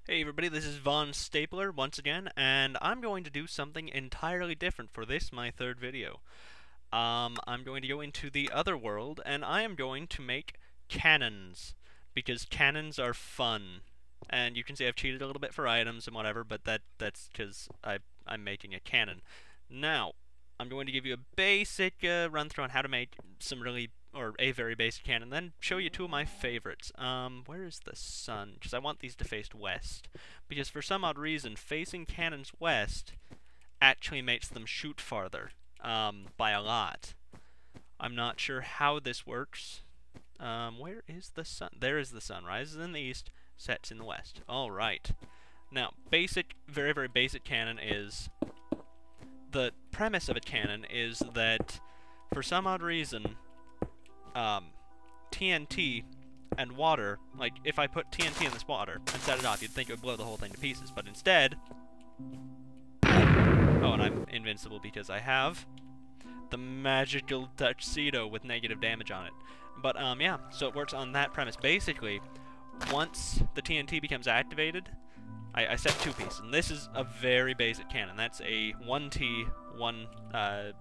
Hey everybody, this is Vonstapler once again, and I'm going to do something entirely different for this, my third video. I'm going to go into the other world, and I am going to make cannons, because cannons are fun. And you can see I've cheated a little bit for items and whatever, but that's because I'm making a cannon. Now, I'm going to give you a basic run-through on how to make a very basic cannon, then show you two of my favorites. Where is the sun? Because I want these to face west. Because for some odd reason, facing cannons west actually makes them shoot farther, by a lot. I'm not sure how this works. Where is the sun? There is the sun. Rises in the east, sets in the west. Alright. Now, very, very basic cannon is... The premise of a cannon is that, for some odd reason, TNT and water, like, if I put TNT in this water and set it off, you'd think it would blow the whole thing to pieces, but instead... Oh, and I'm invincible because I have the magical tuxedo with negative damage on it. But, yeah, so it works on that premise. Basically, once the TNT becomes activated, I set two pieces, and this is a very basic cannon. That's a 1T, one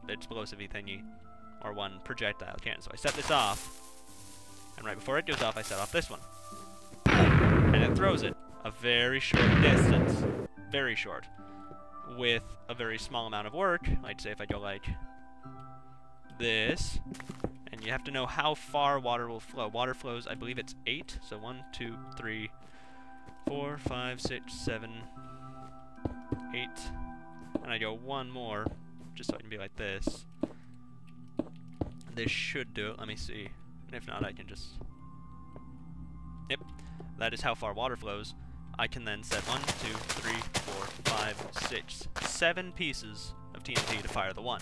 explosive-y thingy, or one projectile cannon. So I set this off, and right before it goes off, I set off this one. And it throws it a very short distance, very short, with a very small amount of work. I'd say if I go like this, and you have to know how far water will flow. Water flows, I believe it's 8, so 1, 2, 3, 4, 5, 6, 7, 8, and I go one more, just so I can be like this. This should do it. Let me see. And if not, I can just... Yep. That is how far water flows. I can then set 1, 2, 3, 4, 5, 6, 7 pieces of TNT to fire the one.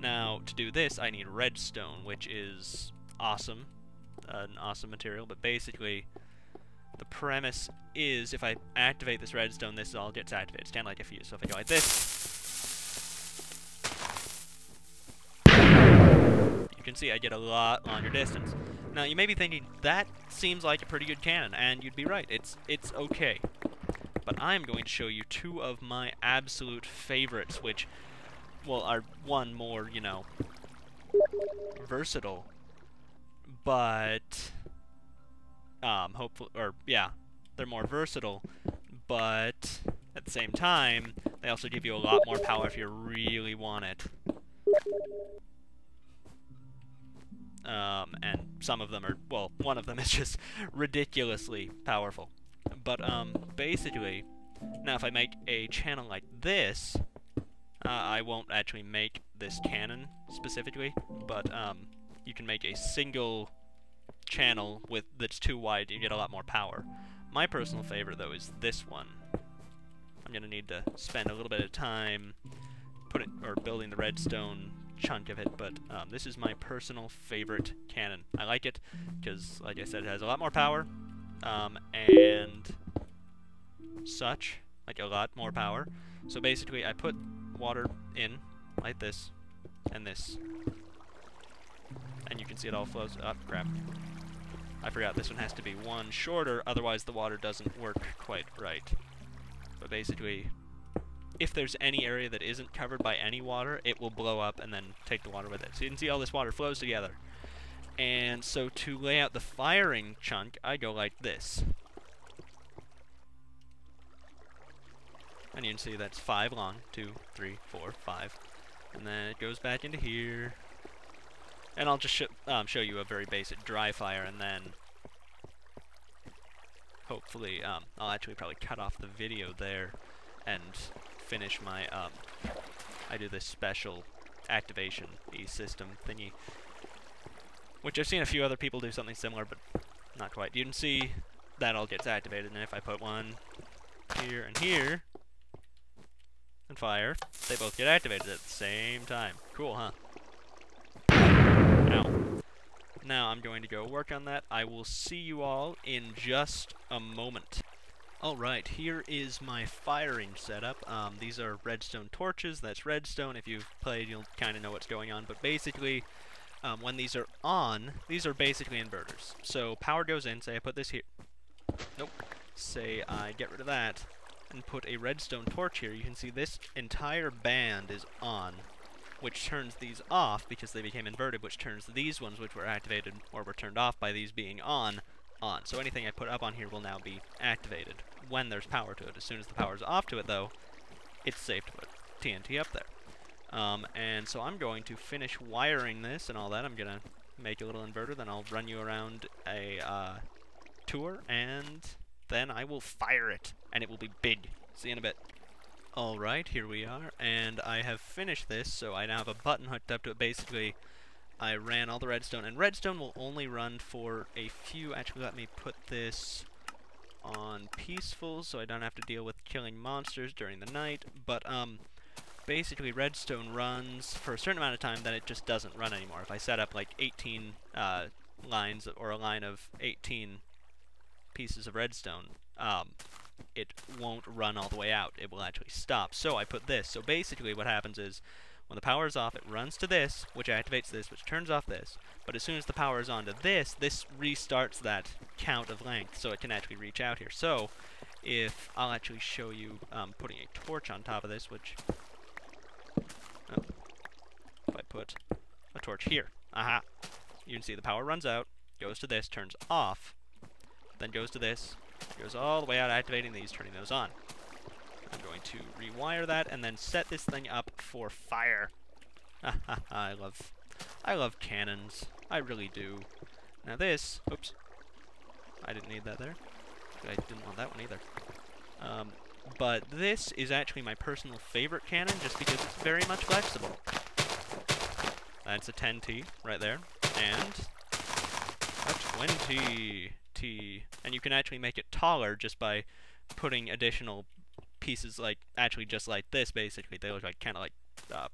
Now, to do this, I need redstone, which is awesome. An awesome material, but basically... The premise is, if I activate this redstone, this all gets activated. It's kind of like a fuse. So if I go like this, you can see I get a lot longer distance. Now, you may be thinking, that seems like a pretty good cannon, and you'd be right. It's okay. But I'm going to show you two of my absolute favorites, which, well, are one more, you know, versatile, but... hopefully, or, yeah, they're more versatile, but at the same time, they also give you a lot more power if you really want it. And some of them are, well, one of them is just ridiculously powerful. But, basically, now if I make a channel like this, I won't actually make this cannon specifically, but, you can make a single channel that's too wide, you get a lot more power. My personal favorite, though, is this one. I'm gonna need to spend a little bit of time building the redstone chunk of it, but this is my personal favorite cannon. I like it because, like I said, it has a lot more power, and such, like a lot more power. So basically, I put water in like this and this, and you can see it all flows up. Crap. I forgot this one has to be one shorter, otherwise the water doesn't work quite right. But basically, if there's any area that isn't covered by any water, it will blow up and then take the water with it. So you can see all this water flows together. And so to lay out the firing chunk, I go like this. And you can see that's 5 long. 2, 3, 4, 5. And then it goes back into here. And I'll just show you a very basic dry fire, and then hopefully I'll actually probably cut off the video there and finish my I do this special activation-y system thingy, which I've seen a few other people do something similar, but not quite. You can see that all gets activated, and if I put one here and here and fire, they both get activated at the same time. Cool, huh? Now I'm going to go work on that. I will see you all in just a moment. Alright, here is my firing setup. These are redstone torches. That's redstone. If you've played, you'll kind of know what's going on. But basically, when these are on, these are basically inverters. So power goes in. Say I put this here. Nope. say I get rid of that and put a redstone torch here, you can see this entire band is on, which turns these off because they became inverted, which turns these ones which were activated or were turned off by these being on. So anything I put up on here will now be activated when there's power to it. As soon as the power's off to it, though, it's safe to put TNT up there. And so I'm going to finish wiring this and all that. I'm going to make a little inverter, then I'll run you around a tour, and then I will fire it, and it will be big. See you in a bit. Alright, here we are, and I have finished this, so I now have a button hooked up to it. Basically, I ran all the redstone, and redstone will only run for a few. Actually, let me put this on peaceful so I don't have to deal with killing monsters during the night. But basically redstone runs for a certain amount of time, then it just doesn't run anymore. If I set up like 18 lines, or a line of 18 pieces of redstone, it won't run all the way out. It will actually stop. So I put this. So basically what happens is, when the power is off, it runs to this, which activates this, which turns off this. But as soon as the power is on to this, this restarts that count of length, so it can actually reach out here. So, if I'll actually show you putting a torch on top of this, which... Oh, if I put a torch here. Aha! You can see the power runs out, goes to this, turns off, then goes to this, goes all the way out, activating these, turning those on. I'm going to rewire that and then set this thing up for fire. I love cannons. I really do. Now this, oops, I didn't need that there. I didn't want that one either. But this is actually my personal favorite cannon, just because it's very much flexible. That's a 10T right there, and a 20T. And you can actually make it taller just by putting additional pieces, like, actually just like this, basically. They look like kind of like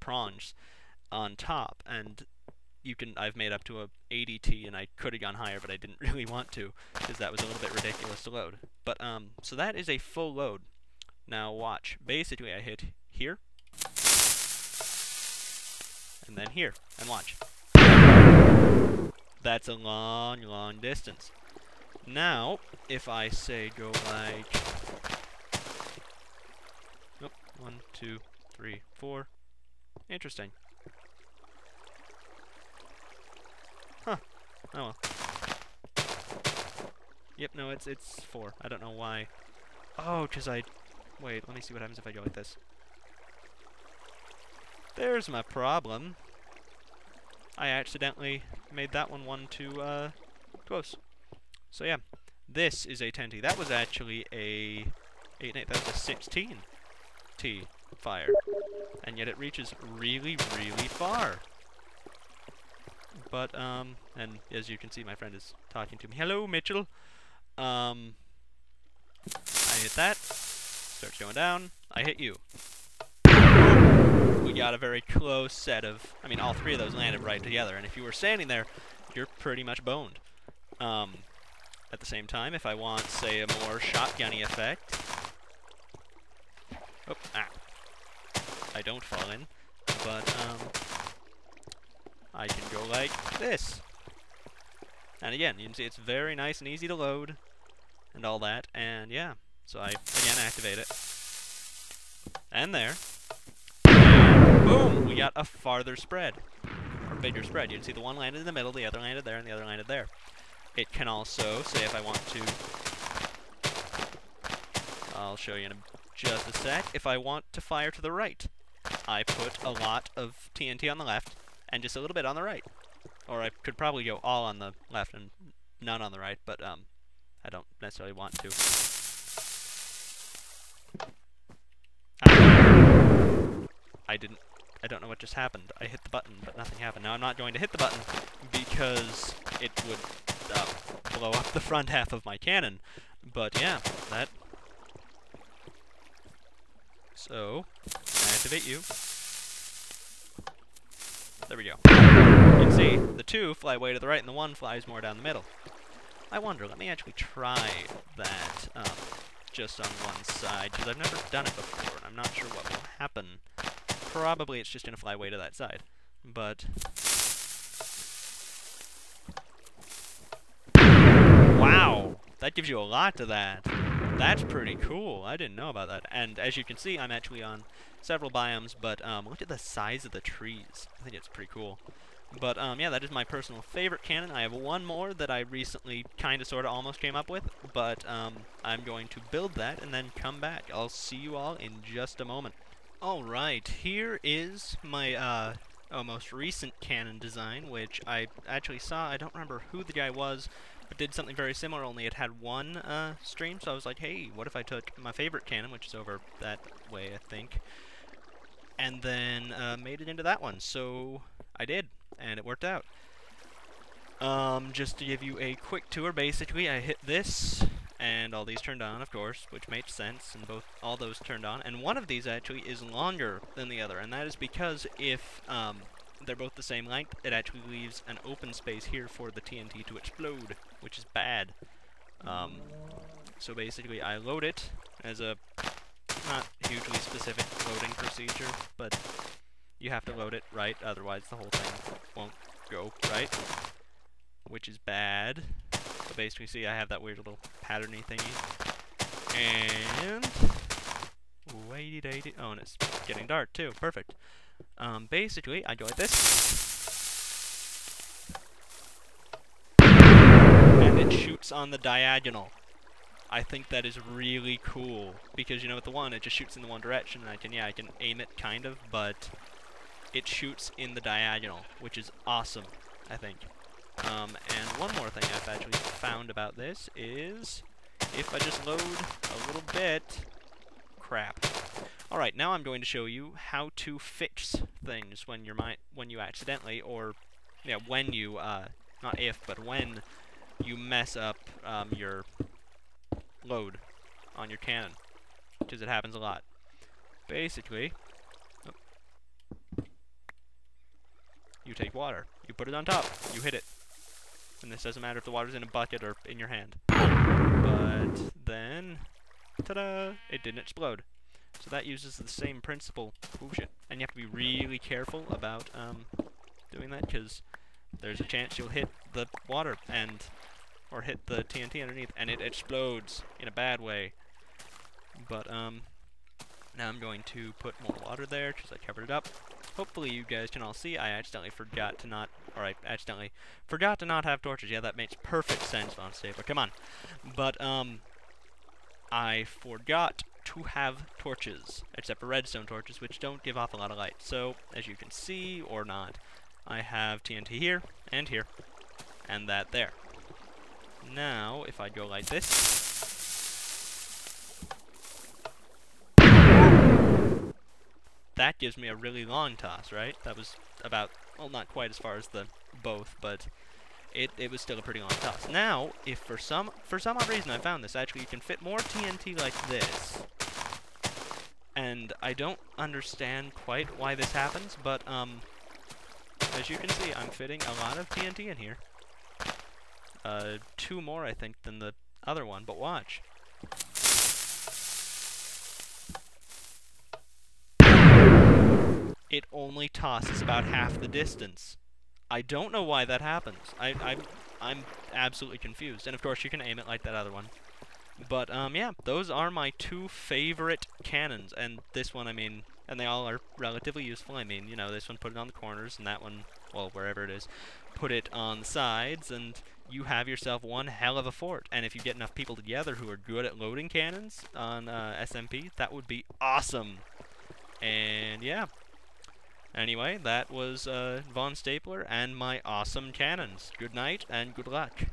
prongs on top, and you can, I've made up to a 80T, and I could have gone higher, but I didn't really want to, because that was a little bit ridiculous to load. But, so that is a full load. Now watch. Basically, I hit here, and then here, and watch. That's a long, long distance. Now, if I say go like... Nope, 1, 2, 3, 4. Interesting. Huh. Oh well. Yep, no, it's 4. I don't know why. Oh, because I... Wait, let me see what happens if I go like this. There's my problem. I accidentally made that one too close. So yeah, this is a 10T. That was actually a 8 and 8. That was a 16T fire, and yet it reaches really, really far. But and as you can see, my friend is talking to me. Hello, Mitchell. I hit that. Starts going down. I hit you. We got a very close set of... I mean, all three of those landed right together, and if you were standing there, you're pretty much boned. At the same time, if I want, say, a more shotgunny effect... Oh, ah. I don't fall in, but, I can go like this. And again, you can see it's very nice and easy to load, and all that, and yeah. So I, again, activate it. And there. And boom! We got a farther spread. Or bigger spread. You can see the one landed in the middle, the other landed there, and the other landed there. It can also, say if I want to... I'll show you in just a sec. If I want to fire to the right, I put a lot of TNT on the left, and just a little bit on the right. Or I could probably go all on the left and none on the right, but I don't necessarily want to. I don't know what just happened. I hit the button, but nothing happened. Now I'm not going to hit the button because it would blow up the front half of my cannon. But yeah, that. So, I activate you. There we go. You can see the 2 fly way to the right and the 1 flies more down the middle. I wonder, let me actually try that just on one side, because I've never done it before, and I'm not sure what will happen. Probably it's just going to fly way to that side. But... Wow! That gives you a lot to that. That's pretty cool. I didn't know about that. And as you can see, I'm actually on several biomes, but look at the size of the trees. I think it's pretty cool. But yeah, that is my personal favorite cannon. I have one more that I recently kind of, sort of, almost came up with, but I'm going to build that and then come back. I'll see you all in just a moment. Alright, here is my most recent cannon design, which I actually saw. I don't remember who the guy was, but did something very similar, only it had one stream, so I was like, hey, what if I took my favorite cannon, which is over that way, I think, and then made it into that one. So I did, and it worked out. Just to give you a quick tour, basically, I hit this, and all these turned on, of course, which makes sense, and all those turned on, and one of these actually is longer than the other, and that is because if they're both the same length, it actually leaves an open space here for the TNT to explode, which is bad. So basically, I load it as a not hugely specific loading procedure, but you have to load it right, otherwise the whole thing won't go right, which is bad. So basically, see, I have that weird little patterny thingy, and oh, and it's getting dark too. Perfect. Basically, I go like this, and it shoots on the diagonal. I think that is really cool, because, you know, with the one, it just shoots in the one direction, and I can aim it, kind of, but it shoots in the diagonal, which is awesome, I think. And one more thing I've actually found about this is, if I just load a little bit, crap. Alright, now I'm going to show you how to fix things when you accidentally, or, yeah, when you, not if, but when you mess up, your load on your cannon, because it happens a lot. Basically, you take water, you put it on top, you hit it, and this doesn't matter if the water's in a bucket or in your hand. But then, ta-da, it didn't explode. So that uses the same principle. Oh shit. And you have to be really careful about doing that, because there's a chance you'll hit the water or hit the TNT underneath, and it explodes in a bad way. But now I'm going to put more water there, because I covered it up. Hopefully you guys can all see. I accidentally forgot to not have torches. Yeah, that makes perfect sense, Vonstapler. Come on. But I forgot to have torches, except for redstone torches, which don't give off a lot of light. So, as you can see, or not, I have TNT here, and that there. Now, if I go like this, that gives me a really long toss, right? That was about, well, not quite as far as the both, but it was still a pretty long toss. Now, if for some odd reason I found this, actually you can fit more TNT like this. And I don't understand quite why this happens, but as you can see, I'm fitting a lot of TNT in here. 2 more, I think, than the other one, but watch. It only tosses about half the distance. I don't know why that happens. I'm absolutely confused. And of course, you can aim it like that other one. But yeah, those are my 2 favorite cannons, and this one, I mean, and they all are relatively useful. I mean, you know, this one, put it on the corners, and that one, well, wherever it is, put it on the sides, and you have yourself one hell of a fort. And if you get enough people together who are good at loading cannons on SMP, that would be awesome. And yeah. Anyway, that was Vonstapler and my awesome cannons. Good night, and good luck.